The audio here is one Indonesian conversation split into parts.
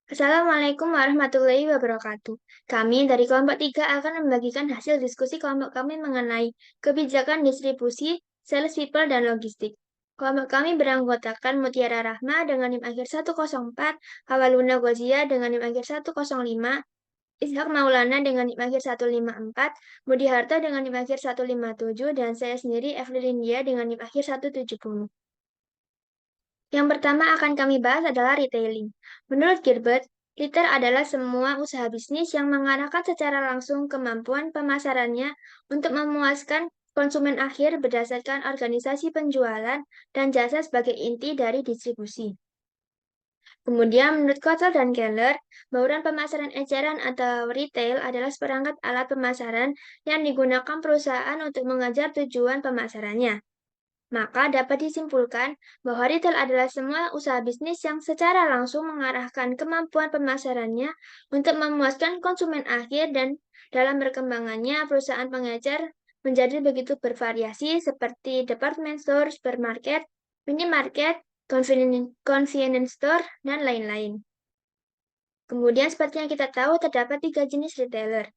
Assalamualaikum warahmatullahi wabarakatuh. Kami dari kelompok 3 akan membagikan hasil diskusi kelompok kami mengenai kebijakan distribusi, sales people, dan logistik. Kelompok kami beranggotakan Mutiara Rahma dengan NIM akhir 104, Awaluna Gozia dengan NIM akhir 105, Ishak Maulana dengan NIM akhir 154, Budi Harto dengan NIM akhir 157, dan saya sendiri Evelyn India dengan NIM akhir 170. Yang pertama akan kami bahas adalah retailing. Menurut Gilbert, retail adalah semua usaha bisnis yang mengarahkan secara langsung kemampuan pemasarannya untuk memuaskan konsumen akhir berdasarkan organisasi penjualan dan jasa sebagai inti dari distribusi. Kemudian, menurut Kotler dan Keller, bauran pemasaran eceran atau retail adalah seperangkat alat pemasaran yang digunakan perusahaan untuk mengejar tujuan pemasarannya. Maka dapat disimpulkan bahwa retail adalah semua usaha bisnis yang secara langsung mengarahkan kemampuan pemasarannya untuk memuaskan konsumen akhir dan dalam perkembangannya perusahaan pengecer menjadi begitu bervariasi seperti department store, supermarket, minimarket, convenience store, dan lain-lain. Kemudian seperti yang kita tahu terdapat 3 jenis retailer.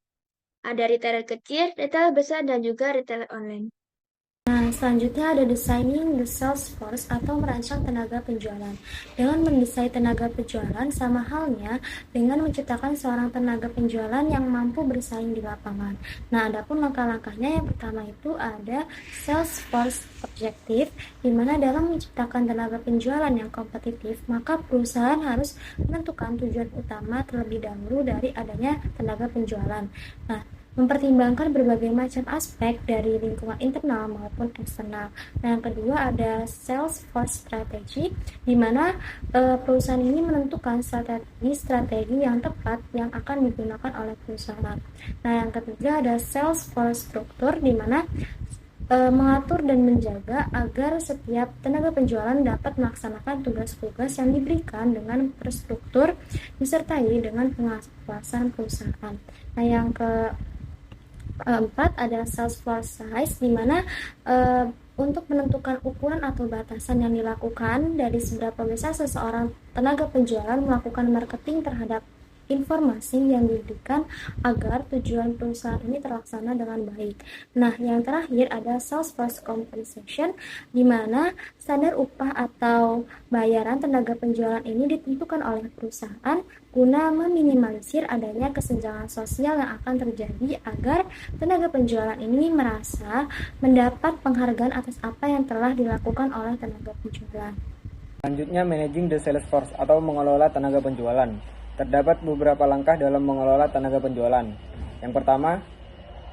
Ada retailer kecil, retailer besar, dan juga retailer online. Nah, selanjutnya ada designing the sales force atau merancang tenaga penjualan. Dengan mendesain tenaga penjualan sama halnya dengan menciptakan seorang tenaga penjualan yang mampu bersaing di lapangan. Nah, adapun langkah-langkahnya yang pertama itu ada sales force objective, di mana dalam menciptakan tenaga penjualan yang kompetitif, maka perusahaan harus menentukan tujuan utama terlebih dahulu dari adanya tenaga penjualan. Nah, mempertimbangkan berbagai macam aspek dari lingkungan internal maupun eksternal. Nah, yang kedua ada sales force strategy, di mana perusahaan ini menentukan strategi yang tepat yang akan digunakan oleh perusahaan. Nah, yang ketiga ada sales force struktur, di mana mengatur dan menjaga agar setiap tenaga penjualan dapat melaksanakan tugas-tugas yang diberikan dengan terstruktur disertai dengan pengawasan perusahaan. Nah, yang keempat ada sales force size, di mana untuk menentukan ukuran atau batasan yang dilakukan dari seberapa besar seseorang tenaga penjualan melakukan marketing terhadap informasi yang diberikan agar tujuan perusahaan ini terlaksana dengan baik. Nah, yang terakhir ada sales force compensation, di mana standar upah atau bayaran tenaga penjualan ini ditentukan oleh perusahaan guna meminimalisir adanya kesenjangan sosial yang akan terjadi agar tenaga penjualan ini merasa mendapat penghargaan atas apa yang telah dilakukan oleh tenaga penjualan. Selanjutnya, managing the sales force atau mengelola tenaga penjualan. Terdapat beberapa langkah dalam mengelola tenaga penjualan. Yang pertama,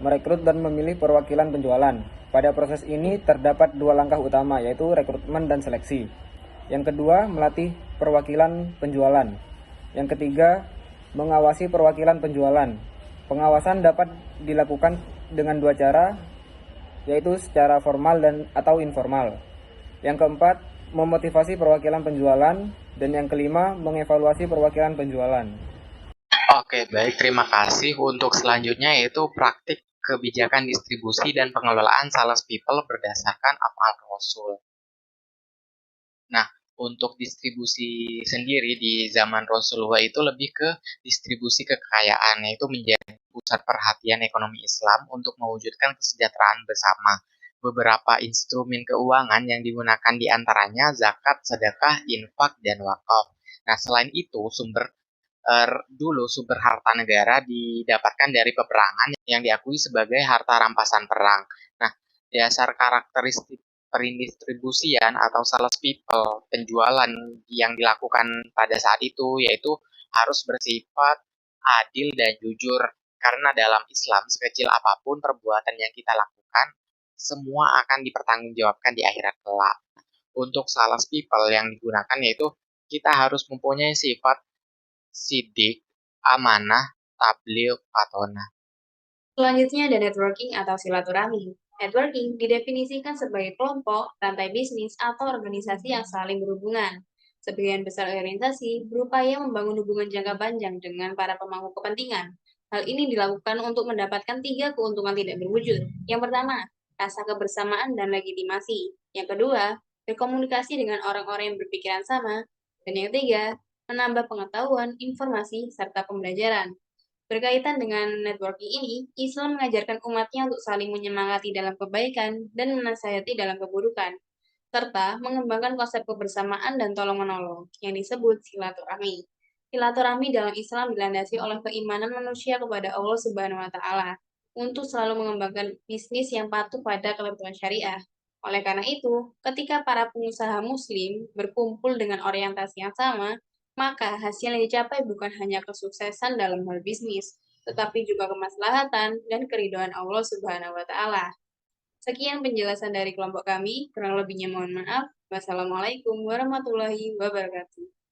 merekrut dan memilih perwakilan penjualan. Pada proses ini terdapat 2 langkah utama, yaitu rekrutmen dan seleksi. Yang kedua, melatih perwakilan penjualan. Yang ketiga, mengawasi perwakilan penjualan. Pengawasan dapat dilakukan dengan 2 cara, yaitu secara formal dan atau informal. Yang keempat, memotivasi perwakilan penjualan, dan yang kelima, mengevaluasi perwakilan penjualan. Oke, baik. Terima kasih. Untuk selanjutnya yaitu praktik kebijakan distribusi dan pengelolaan sales people berdasarkan afal Rasul. Nah, untuk distribusi sendiri di zaman Rasulullah itu lebih ke distribusi kekayaan, yaitu menjadi pusat perhatian ekonomi Islam untuk mewujudkan kesejahteraan bersama. Beberapa instrumen keuangan yang digunakan diantaranya zakat, sedekah, infak, dan wakaf. Nah, selain itu, dulu sumber harta negara didapatkan dari peperangan yang diakui sebagai harta rampasan perang. Nah, dasar karakteristik perindistribusian atau sales people, penjualan yang dilakukan pada saat itu yaitu harus bersifat adil dan jujur. Karena dalam Islam, sekecil apapun perbuatan yang kita lakukan, semua akan dipertanggungjawabkan di akhirat kelak. Untuk sales people yang digunakan yaitu kita harus mempunyai sifat sidik, amanah, tabligh, fatonah. Selanjutnya ada networking atau silaturahmi. Networking didefinisikan sebagai kelompok, rantai bisnis, atau organisasi yang saling berhubungan. Sebagian besar organisasi berupaya membangun hubungan jangka panjang dengan para pemangku kepentingan. Hal ini dilakukan untuk mendapatkan 3 keuntungan tidak berwujud. Yang pertama, rasa kebersamaan dan legitimasi. Yang kedua, berkomunikasi dengan orang-orang yang berpikiran sama. Dan yang ketiga, menambah pengetahuan, informasi, serta pembelajaran. Berkaitan dengan networking ini, Islam mengajarkan umatnya untuk saling menyemangati dalam kebaikan dan menasihati dalam keburukan, serta mengembangkan konsep kebersamaan dan tolong-menolong yang disebut silaturahmi. Silaturahmi dalam Islam dilandasi oleh keimanan manusia kepada Allah Subhanahu wa taala untuk selalu mengembangkan bisnis yang patuh pada ketentuan syariah. Oleh karena itu, ketika para pengusaha muslim berkumpul dengan orientasi yang sama, maka hasil yang dicapai bukan hanya kesuksesan dalam hal bisnis, tetapi juga kemaslahatan dan keridhaan Allah Subhanahu wa taala. Sekian penjelasan dari kelompok kami, kurang lebihnya mohon maaf. Wassalamualaikum warahmatullahi wabarakatuh.